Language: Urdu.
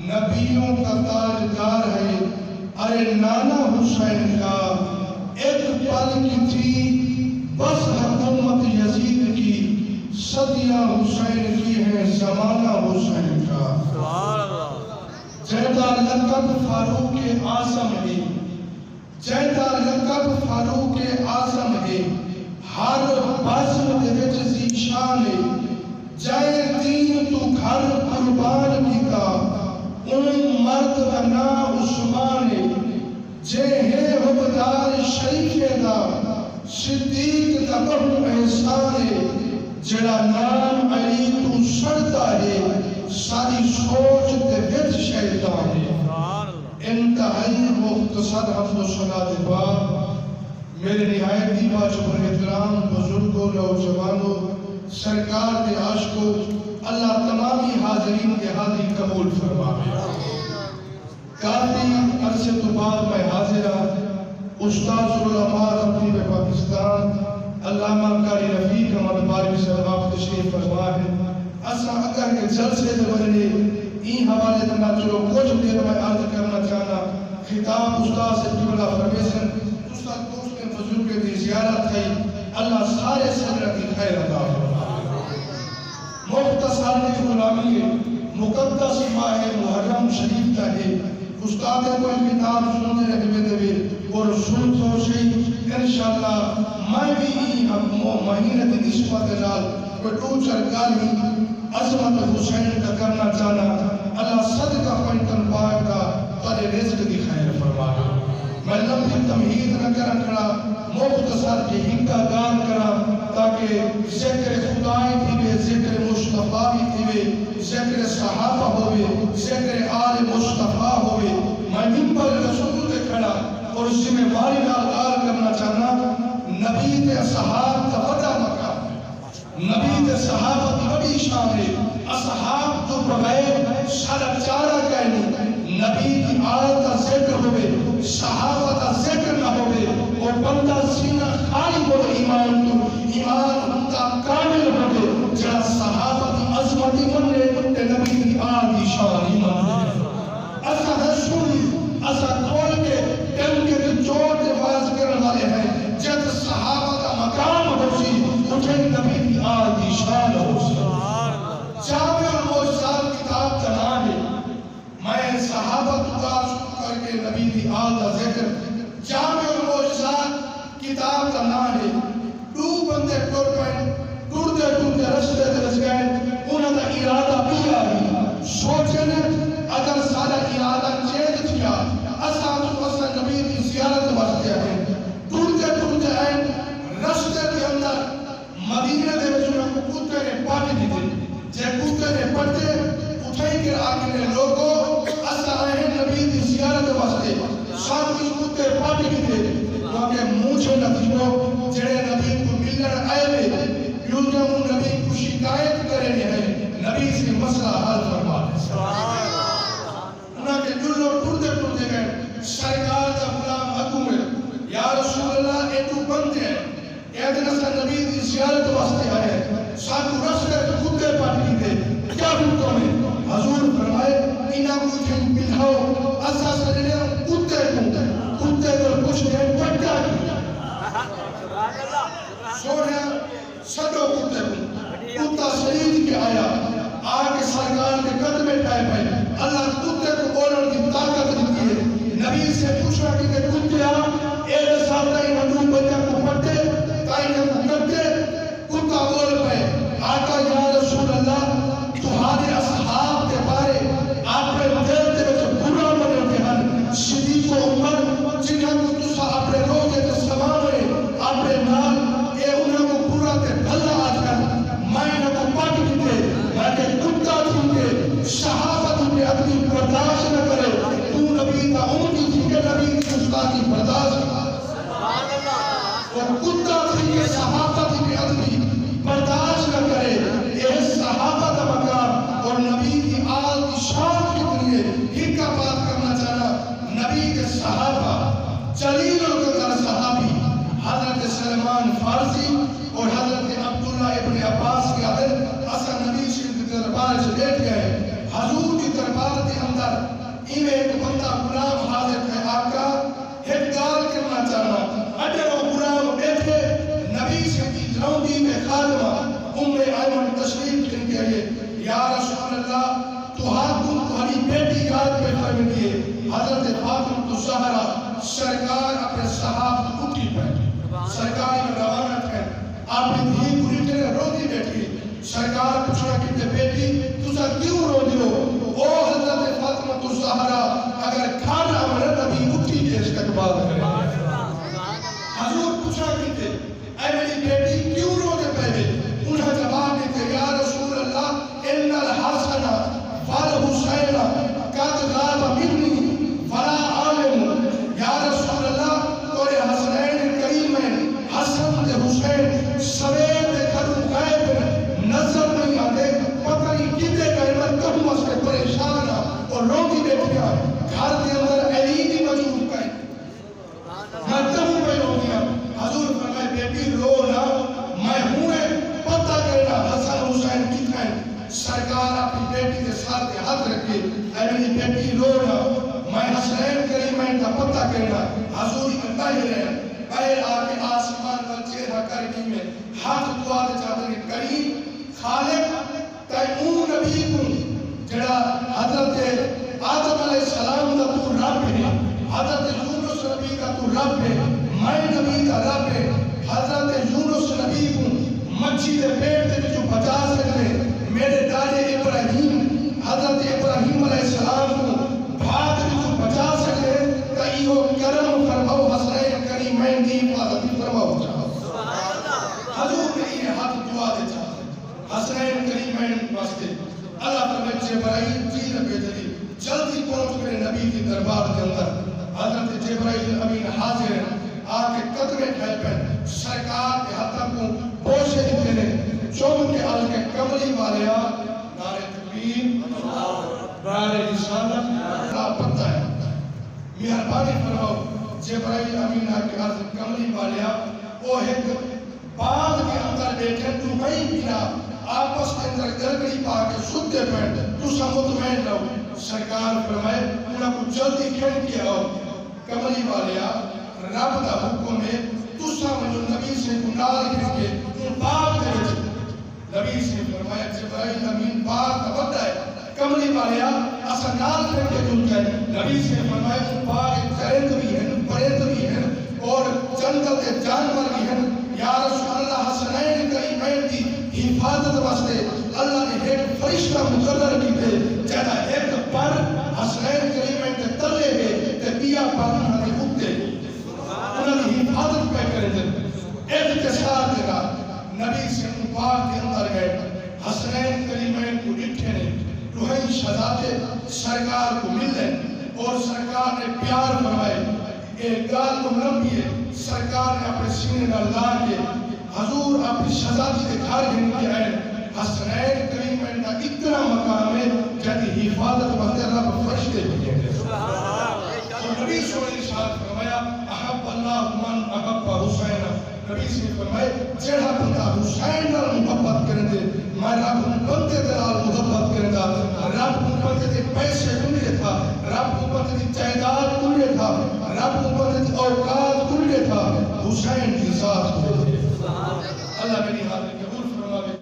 نبیوں کا تاجدار ہے، ارے نانا حسین کا ایک پل کی تھی بس حکومت یزید کی، صدیاں حسین کی ہے زمانہ حسین کا۔ جیدہ لقب فاروق اعظم ہے، جیدہ لقب فاروق اعظم ہے، ہر بزم دے وچ ذیشان ہے، جائے دین تو گھر قربان کیتا، مرد بنا عثمان ہے، جے ہے حبدار شریف دا صدیق دا بہت احسان ہے، جڑا نام علی تو سڑتا ہے، ساری سوچ تے وچ شیطان ہے۔ انتہائی مختصر حمد و ثنا دعا میرے نہایت ہی باجبر احترام بزرگوں نوجوانوں سرکار کے عاشقوں، اللہ تمامی حاضرین کے حاضری قبول فرمائے۔ کافی عرصے تو بعد میں حاضر ہوں، استاد علماء خطیب پاکستان علامہ قاری رفیق احمد بارک صاحب تشریف فرما ہے۔ اساں اگر کے جلسے دے بنے این حوالے دنا چلو کچھ دیر میں عرض کرنا چاہنا، خطاب استاد سے قبلہ فرمیسن استاد دوست کے بزرگ کی زیارت ہے، اللہ سارے صدر کی خیر عطا فرمائے۔ مختصر غلامی مقدس ماہ محرم شریف کا ہے، استاد کو کتاب سننے رہے دے اور سن تو صحیح انشاءاللہ میں بھی مہینہ کی نسبت نال کوئی چرگالی عظمت حسین کا کرنا چاہنا، اللہ صدقہ پنٹن پاک کا تارے رزق کی خیر فرمائے۔ میں لمبی تمہید نہ کرن کھڑا، مختصر کی ہنگا گان کرا تاکہ ذکر خدای تھیوے، ذکر مصطفیٰ بھی تھیوے، ذکر صحابہ ہوئے، ذکر آل مصطفیٰ ہوئے۔ میں منبر رسول دے کھڑا اور ذمہ داری نال آل کرنا چاہنا، نبی تے صحاب کا بڑا مقام ہے، نبی تے صحابہ کی بڑی شان ہے۔ اصحاب تو بغیر سارا چارہ کہنی، نبی کی آیت کا ذکر ہوئے، صحابہ کا ذکر نہ ہوئے، وہ بندہ سینہ خالی ہو ایمان تو ایمان ان کا کامل ہوئے، جہاں صحابہ کی عظمتی مننے تے نبی کی آیت کی شان ایمان ہے۔ ایسا رسولی ایسا کھول کے ٹیم کے جوڑ کے باز کرنے والے ہیں، جب صحابہ کا مقام ہو سی اٹھے نبی کی آیت کی شان ہو سی۔ جامع المعجزات کتاب کا نام ہے، میں صحابہ کا شروع کر کے نبی کی آیت کا ذکر، جامع المعجزات کتاب کا نام ہے۔ دو بندے ٹور پہ ٹورتے ٹورتے رستے دے رس گئے، انہوں نے ارادہ کیا ہی سوچنے اگر سارا ارادہ چینج کیا اساں نبی کی زیارت واسطے ہیں، ٹورتے ٹورتے ہیں رستے کے اندر مدینے دے وچ انہاں کو کتے نے پاٹ دیتے، جے کتے نے پڑتے اٹھائی کے آگے لوگوں اساں ہیں نبی کی زیارت واسطے، ساتھ کتے پاٹ دیتے کیونکہ مجھے نتیجوں جڑے نبی کو ملن آئے ہوئے کیونکہ وہ نبی کو شکایت کرنے ہیں، نبی سے مسئلہ حل فرما دے۔ انہاں کے جلو ٹورتے ٹورتے گئے، سرکار کا غلام حکم ہے، یا رسول اللہ اے تو بندے ہیں، اے دنسا نبی کی زیارت واسطے آئے، ساتھ رستے کتے پاٹ دیتے، کیا حکم ہے؟ حضور فرمائے انہاں کو جن بلھاؤ اسا سجنے کتے کو کچھ دیر پٹا کیا سوڑیا سڈو کتے کو کتا شرید کے آیا آگے سرکار کے قدمے ٹھائے پائے، اللہ کتے کو بولن کی طاقت دیتی ہے۔ نبی سے پوچھا کہ کتے اے ساتھ ہی مدو بچہ کو پٹے تائیں کو کرتے، کتا بول پائے آقا یا رسول اللہ تمہارے اصحاب کے بارے آپ نے دل دے وچ برا بنتے ہیں، صدیق و عمر جنہاں کو تسا اپنے روزے تے سمانے اپنے نال اے انہاں کو برا تے بھلا آج کر میں انہاں کو پٹ دیتے، میں کہ کتا دیتے صحابت کے ادبی برداشت نہ کرے، تو نبی کا امتی تھی کہ نبی کی گستاخی برداشت اور کتا تھی کہ صحابت کے ادبی برداشت نہ کرے، یہ صحابہ کا مقام اور نبی کی آل کی شان کتنی ہے۔ ایک کا بات کرنا چاہنا، نبی کے صحابہ جلیل القدر صحابی حضرت سلمان فارسی اور حضرت عبداللہ ابن عباس کے عدد اصلا نبی سے دربار سے بیٹھ گئے، حضور کی دربار کے اندر ایمن تشریف کن کے آئیے یا رسول اللہ تو حاکم تمہاری بیٹی یاد پہ فرم دیے حضرت فاطمہ الزہرا سرکار اپنے صحاب اٹھی بیٹھی سرکار میں روانت ہے آپ نے دھی پوری طرح رو دی بیٹھی سرکار پوچھنا کہ بیٹی تجھا کیوں رو دیو او حضرت فاطمہ الزہرا اگر کھانا ہمارا نبی اٹھی کے استقبال کرے حضور پوچھا کہ اے میری بیٹی کیوں رو دے پہلے انہاں جواب دیتے یا رسول اللہ ان الحسن والحسین قد غاب منی فلا عالم یا رسول اللہ تورے حسنین کریمین حسن تے حسین سوید گھروں غائب نظر نہیں آتے پتہ نہیں کتے گئے میں کہوں اس کے پریشان اور روتی بیٹھیا گھر کے اندر علی بھی موجود کہیں میں کہوں پہ روتیا حضور فرمائے بیٹی رو نہ میں ہوں پتہ کرنا حسن حسین کتنا ہے سرکار اپنی بیٹی کے ساتھ ہاتھ رکھے اے میری بیٹی رو نہ میں حسنین کریمین کا پتہ کرنا حضور اللہ ہی رہے پہل آکے آسمان کا چہرہ کرکی میں ہاتھ دعا دے چاہتے ہیں کریم خالق تیمون نبی کن جڑا حضرت آدم علیہ السلام کا تو رب ہے حضرت یونس نبی کا تو رب ہے میں نبی کا رب ہے حضرت یونس نبی کو مچھی دے پیٹ دے جو بچا سکتے میرے دادا ابراہیم حضرت ابراہیم علیہ السلام کو بھاگ دے جو بچا سکتے کہ یہ کرم فرماؤ حسنین کریمین دی حفاظت فرماؤ چاہو حضور نے یہ ہاتھ دعا دے چاہتے حسنین کریمین واسطے اللہ تعالیٰ جبرائیل چیز بھیجلی جلدی پہنچ میرے نبی کی دربار کے اندر حضرت جبرائیل امین حاضر ہیں آکے قدمے ٹھہر پہ سرکار کے ہاتھوں کو بوشے دیتے ہیں چوم کے آل کے کملی والیا نعرہ تکبیر نعرہ رسالت نعرہ پتہ ہے مہربانی فرماؤ جبرائیل امین آکے آل کے کملی والیا وہ ایک باغ کے اندر بیٹھے تو وہیں بنا آپس کے اندر گرگڑی پا کے ستے پہنٹے تو سمطمئن رہو سرکار فرمائے انہاں کو جلدی کھڑ کے آؤ کملی والیا رب دا حکم ہے تو سامنے نبی سے گناہ کر کے ان باغ دے نبی سے فرمایا جبرائیل امین باغ کا بڑا ہے کملی والیا اسا نال کر کے دل گئے نبی سے فرمایا ان باغ چرند بھی ہیں پرند بھی ہیں اور جنگل کے جانور بھی ہیں یا رسول اللہ حسنین کریمین کی حفاظت واسطے اللہ نے ایک فرشتہ مقرر کی تھے جہاں ایک پر حسنین کریمین کے تلے گئے تے بیا پر انہوں نے اٹھتے انہوں نے حفاظت پہ کرے تھے اختصار دیگا نبی سے مباق کے اندر گئے حسنین کریمین کو اٹھے نے روحین شہزادے سرکار کو مل لیں اور سرکار نے پیار فرمائے ایک گال کو لمبی ہے سرکار نے اپنے سینے نہ لا کے حضور اپنی شہزادی کے گھر گھن کے آئے حسنین کریمین کا اتنا مقام ہے جہاں حفاظت وقت رب فرشتے بھی گئے تو نبی صلی اللہ علیہ وسلم فرمایا احب اللہ من احب حسین نبی سے فرمائے جڑا بندہ حسین نال محبت کرندے میں رب بندے دے نال محبت کرندا رب بندے دے پیسے کنے تھا رب بندے دی جائیداد کنے تھا رب بندے دی اوقات کنے تھا حسین کی ذات کو اللہ میری